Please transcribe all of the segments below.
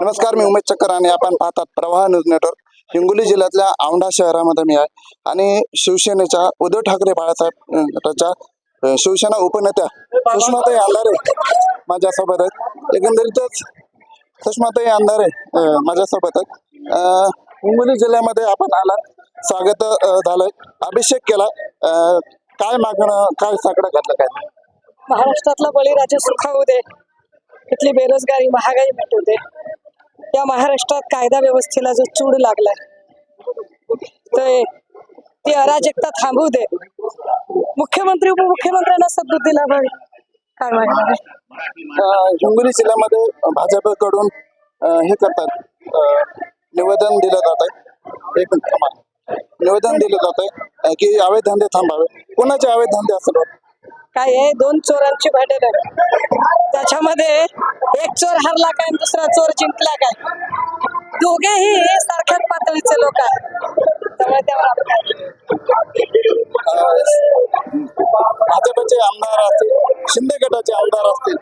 नमस्कार, मी उमेश चक्कर आणि आपण पाहतात प्रवाह न्यूज नेटवर्क. हिंगोली जिल्ह्यातल्या औंढा शहरामध्ये मी आहे आणि शिवसेनेच्या उद्धव ठाकरे बाळासाहेब गटाच्या शिवसेना उपनेत्या सुषमाताई अंधारे माझ्यासोबत आहेत. एकंदरीतच सुषमाताई अंधारे माझ्यासोबत आहेत. हिंगोली जिल्ह्यामध्ये आपण आलात, स्वागत झालंय, अभिषेक केला. काय मागणं, काय साकडं घातलं, काय महाराष्ट्रातला बळीराजा सुखावू दे, इथली बेरोजगारी महागाई मिटू दे. या महाराष्ट्रात कायदा व्यवस्थेला जो चूड लागलाय ती अराजकता थांबू दे. मुख्यमंत्री उपमुख्यमंत्र्यांना सद्बुद्धीला हवी. काय मागणार आहे? हिंगोली जिल्ह्यामध्ये भाजपकडून हे करतात, निवेदन दिलं जात आहे. एक मिनिट थांबा. निवेदन दिलं जात आहे की अवैध धंदे थांबावे. कोणाचे अवैध धंदे असतात? काय आहे, दोन चोरांची भांडण आहे. त्याच्यामध्ये एक चोर हरला काय आणि दुसरा चोर जिंकला काय. दोघेही सारख्याच पातळीचे लोक आहेत. त्यामुळे त्यावर भाजपचे आमदार असतील, शिंदे गटाचे आमदार असतील,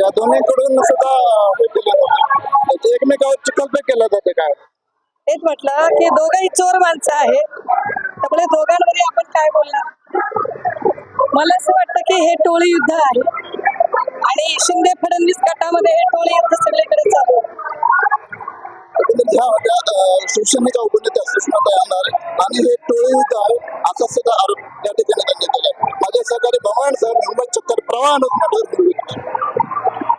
या दोन्हीकडून सुद्धा हे केलं जातं, ते एकमेकावर चिखलफेक केलं जाते. काय तेच म्हटलं की दोघंही चोर माणसं आहे, त्यामुळे दोघांमध्ये आपण काय बोलणार. मला असं वाटतं की हे टोळी युद्ध आहे आणि शिंदे फडणवीस गटामध्ये हे टोळी युद्ध सगळीकडे चालू आहे. ह्या होत्या शिवसेनेच्या उपनेत्या सुषमाताई अंधारे आणि हे टोळी युद्ध आहे असा सुद्धा आरोप या ठिकाणी त्यांनी केला. माझे सहकारी भगवान सर, मुंबई चक्कर, प्रवाह न्यूज नेटवर्क.